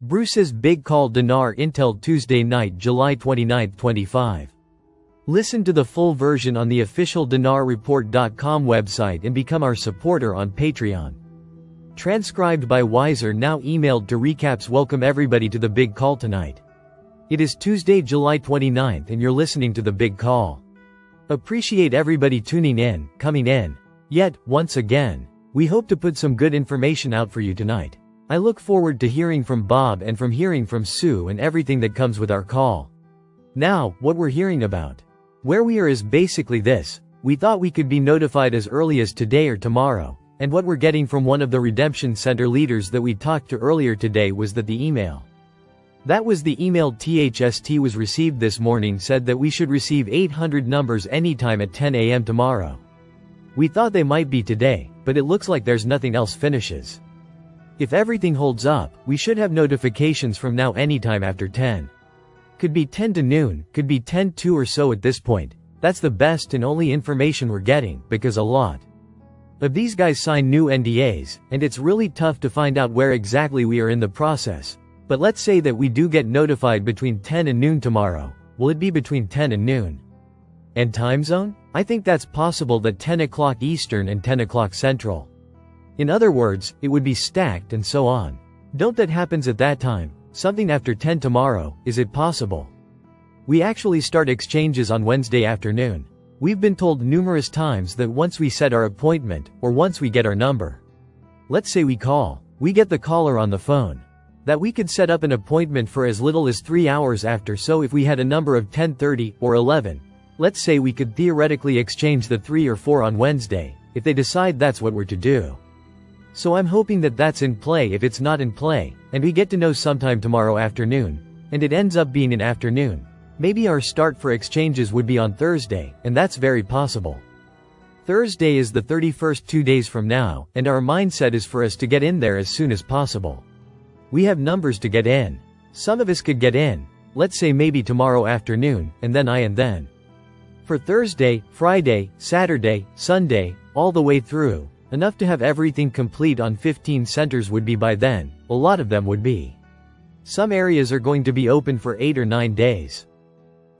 Bruce's big call dinar intel Tuesday night July 29, 25. Listen to the full version on the official dinarreport.com website and become our supporter on Patreon. Transcribed by Wiser now emailed to recaps. Welcome everybody to the big call tonight. It is Tuesday, July 29th and you're listening to the big call. Appreciate everybody tuning in, coming in. Yet, once again, we hope to put some good information out for you tonight. I look forward to hearing from Bob and from hearing from Sue and everything that comes with our call. Now, what we're hearing about. Where we are is basically this: we thought we could be notified as early as today or tomorrow, and what we're getting from one of the Redemption Center leaders that we talked to earlier today was that the email. That was the email THST was received this morning said that we should receive 800 numbers anytime at 10 a.m. tomorrow. We thought they might be today, but it looks like there's nothing else finishes. If everything holds up, we should have notifications from now anytime after 10. Could be 10 to noon, could be 10:02 or so at this point. That's the best and only information we're getting, because a lot of these guys sign new NDAs, and it's really tough to find out where exactly we are in the process. But let's say that we do get notified between 10 and noon tomorrow. Will it be between 10 and noon? And time zone? I think that's possible, that 10 o'clock Eastern and 10 o'clock Central. In other words, it would be stacked and so on. Don't that happens at that time? Something after 10 tomorrow, is it possible? We actually start exchanges on Wednesday afternoon. We've been told numerous times that once we set our appointment, or once we get our number. Let's say we call, we get the caller on the phone. That we could set up an appointment for as little as 3 hours after. So if we had a number of 10:30 or 11, let's say we could theoretically exchange the 3 or 4 on Wednesday, if they decide that's what we're to do. So I'm hoping that that's in play. If it's not in play, and we get to know sometime tomorrow afternoon, and it ends up being an afternoon, maybe our start for exchanges would be on Thursday, and that's very possible. Thursday is the 31st, 2 days from now, and our mindset is for us to get in there as soon as possible. We have numbers to get in. Some of us could get in, let's say maybe tomorrow afternoon, and then. For Thursday, Friday, Saturday, Sunday, all the way through, enough to have everything complete on 15 centers would be by then. A lot of them would be. Some areas are going to be open for 8 or 9 days.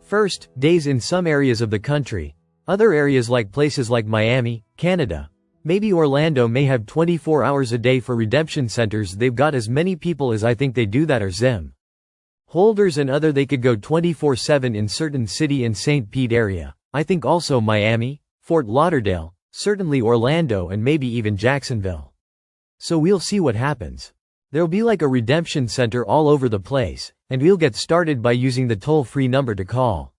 First, days in some areas of the country. Other areas like places like Miami, Canada, maybe Orlando may have 24 hours a day for redemption centers. They've got as many people as I think they do that are ZIM holders, and other they could go 24/7 in certain city in St. Pete area. I think also Miami, Fort Lauderdale, certainly Orlando, and maybe even Jacksonville. So we'll see what happens. There'll be like a redemption center all over the place, and we'll get started by using the toll-free number to call.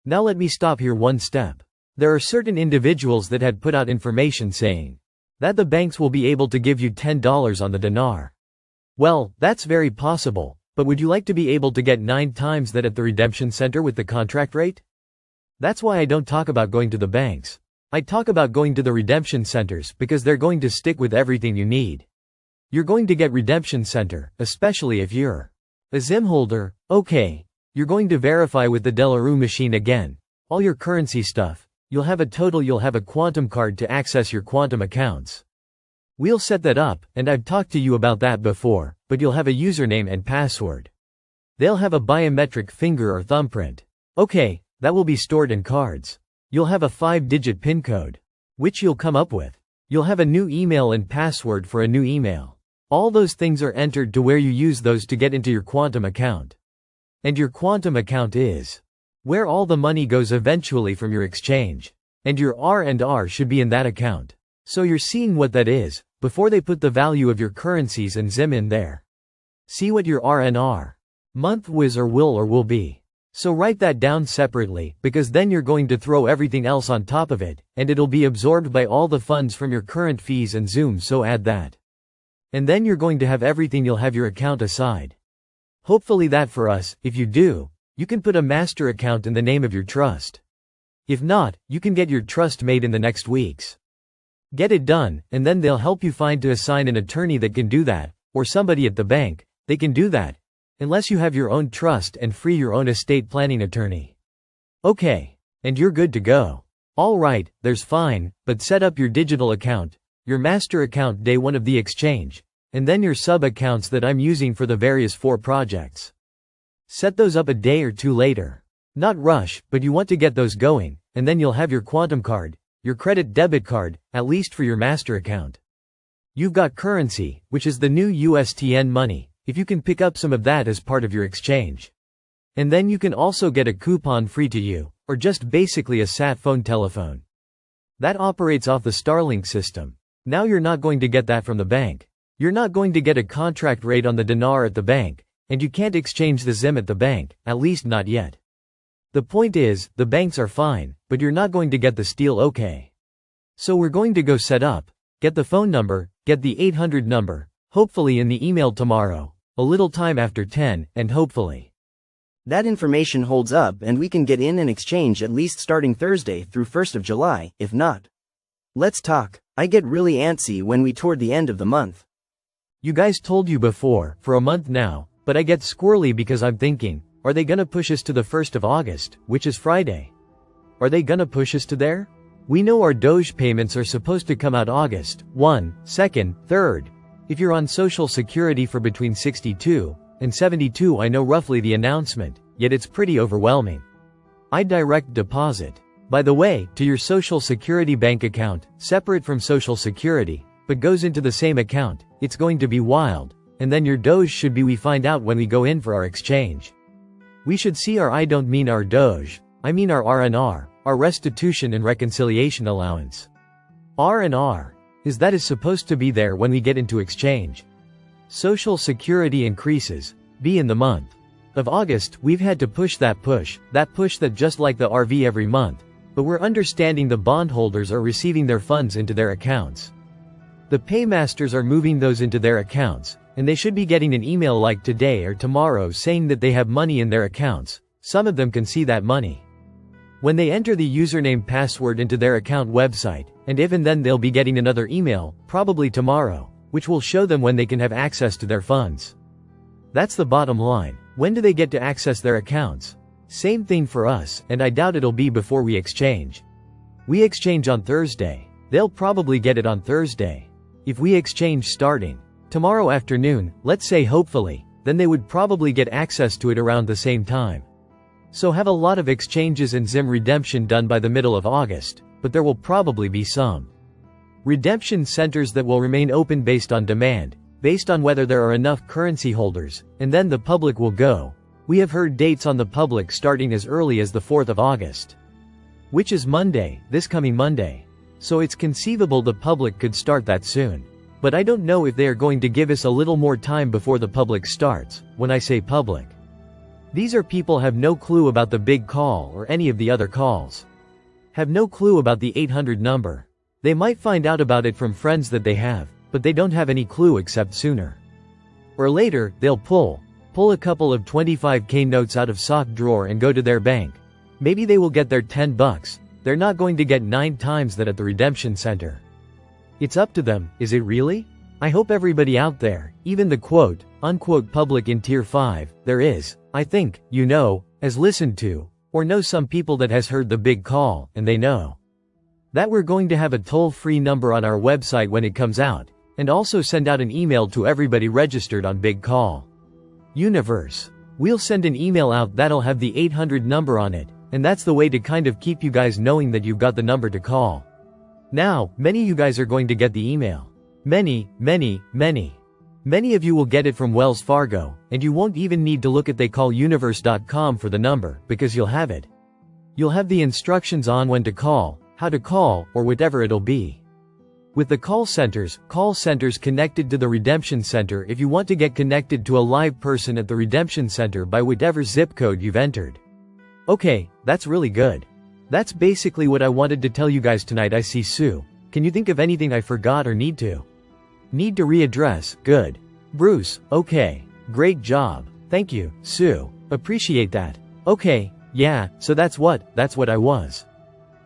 Now let me stop here one step. There are certain individuals that had put out information saying that the banks will be able to give you $10 on the dinar. Well, that's very possible, but would you like to be able to get 9 times that at the redemption center with the contract rate? That's why I don't talk about going to the banks. I talk about going to the redemption centers, because they're going to stick with everything you need. You're going to get redemption center, especially if you're a ZIM holder. Okay. You're going to verify with the Delarue machine again. All your currency stuff. You'll have a quantum card to access your quantum accounts. We'll set that up, and I've talked to you about that before, but you'll have a username and password. They'll have a biometric finger or thumbprint. Okay, that will be stored in cards. You'll have a 5-digit PIN code, which you'll come up with. You'll have a new email and password for a new email. All those things are entered to where you use those to get into your quantum account. And your quantum account is where all the money goes eventually from your exchange. And your R&R should be in that account. So you're seeing what that is, before they put the value of your currencies and ZIM in there. See what your R&R month was or will be. So write that down separately, because then you're going to throw everything else on top of it, and it'll be absorbed by all the funds from your current fees and Zoom, so add that. And then you're going to have everything, you'll have your account aside. Hopefully that for us, if you do, you can put a master account in the name of your trust. If not, you can get your trust made in the next weeks. Get it done, and then they'll help you find to assign an attorney that can do that, or somebody at the bank, they can do that. Unless you have your own trust and free your own estate planning attorney. Okay. And you're good to go. Alright, there's fine, but set up your digital account, your master account day 1 of the exchange, and then your sub-accounts that I'm using for the various 4 projects. Set those up a day or 2 later. Not rush, but you want to get those going, and then you'll have your Quantum card, your credit debit card, at least for your master account. You've got currency, which is the new USTN money, if you can pick up some of that as part of your exchange. And then you can also get a coupon free to you, or just basically a sat phone telephone. That operates off the Starlink system. Now you're not going to get that from the bank. You're not going to get a contract rate on the dinar at the bank, and you can't exchange the ZIM at the bank, at least not yet. The point is, the banks are fine, but you're not going to get the steel okay. So we're going to go set up, get the phone number, get the 800 number, hopefully in the email tomorrow, a little time after 10, and hopefully that information holds up and we can get in and exchange at least starting Thursday through 1st of July, if not. Let's talk. I get really antsy when we toward the end of the month. You guys told you before, for a month now, but I get squirrely because I'm thinking, are they gonna push us to the 1st of August, which is Friday? Are they gonna push us to there? We know our Doge payments are supposed to come out August 1, 2nd, 3rd. If you're on Social Security for between 62 and 72, I know roughly the announcement, yet it's pretty overwhelming. I direct deposit, by the way, to your Social Security bank account, separate from Social Security, but goes into the same account. It's going to be wild, and then your Doge should be we find out when we go in for our exchange. We should see our I don't mean our Doge, I mean our RNR, our restitution and reconciliation allowance. RNR is that is supposed to be there when we get into exchange. Social Security increases, be in the month of August. We've had to push that that just like the RV every month, but we're understanding the bondholders are receiving their funds into their accounts. The paymasters are moving those into their accounts, and they should be getting an email like today or tomorrow saying that they have money in their accounts. Some of them can see that money when they enter the username password into their account website, and even then they'll be getting another email, probably tomorrow, which will show them when they can have access to their funds. That's the bottom line. When do they get to access their accounts? Same thing for us, and I doubt it'll be before we exchange. We exchange on Thursday. They'll probably get it on Thursday. If we exchange starting tomorrow afternoon, let's say hopefully, then they would probably get access to it around the same time. So have a lot of exchanges and ZIM redemption done by the middle of August, but there will probably be some redemption centers that will remain open based on demand, based on whether there are enough currency holders, and then the public will go. We have heard dates on the public starting as early as the 4th of August, which is Monday, this coming Monday. So it's conceivable the public could start that soon. But I don't know if they are going to give us a little more time before the public starts. When I say public, these are people have no clue about the big call or any of the other calls. Have no clue about the 800 number. They might find out about it from friends that they have, but they don't have any clue except sooner or later, they'll pull a couple of 25k notes out of sock drawer and go to their bank. Maybe they will get their $10. They're not going to get 9 times that at the redemption center. It's up to them, is it really? I hope everybody out there, even the quote-unquote public in Tier 5, there is, I think, has listened to, or knows some people that has heard the big call, and they know that we're going to have a toll-free number on our website when it comes out, and also send out an email to everybody registered on Big Call Universe. We'll send an email out that'll have the 800 number on it, and that's the way to kind of keep you guys knowing that you've got the number to call. Now, many of you guys are going to get the email. Many of you will get it from Wells Fargo, and you won't even need to look at theycalluniverse.com for the number, because you'll have it. You'll have the instructions on when to call, how to call, or whatever it'll be. With the call centers connected to the redemption center, if you want to get connected to a live person at the redemption center by whatever zip code you've entered. Okay, that's really good. That's basically what I wanted to tell you guys tonight. I see Sue. Can you think of anything I forgot or need to readdress? Good. Bruce, okay. Great job. Thank you, Sue. Appreciate that. Okay, yeah, so that's what I was.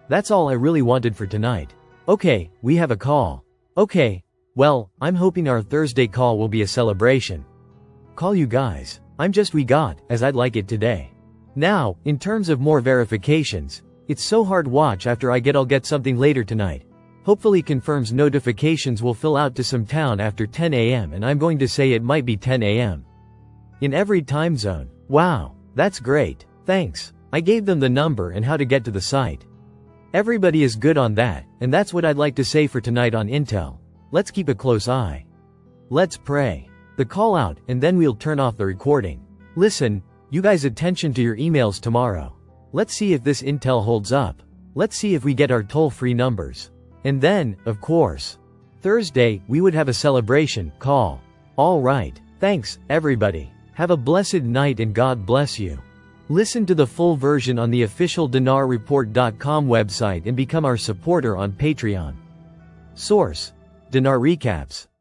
That's all I really wanted for tonight. Okay, we have a call. Okay, well, I'm hoping our Thursday call will be a celebration. Call you guys. We got, as I'd like it today. Now, in terms of more verifications, it's so hard watch after I'll get something later tonight. Hopefully confirms notifications will fill out to some town after 10 a.m. and I'm going to say it might be 10 a.m. in every time zone. Wow, that's great. Thanks. I gave them the number and how to get to the site. Everybody is good on that, and that's what I'd like to say for tonight on Intel. Let's keep a close eye. Let's pray. The call out, and then we'll turn off the recording. Listen, you guys, attention to your emails tomorrow. Let's see if this intel holds up. Let's see if we get our toll-free numbers. And then, of course, Thursday, we would have a celebration call. All right. Thanks, everybody. Have a blessed night and God bless you. Listen to the full version on the official dinarreport.com website and become our supporter on Patreon. Source: Dinar Recaps.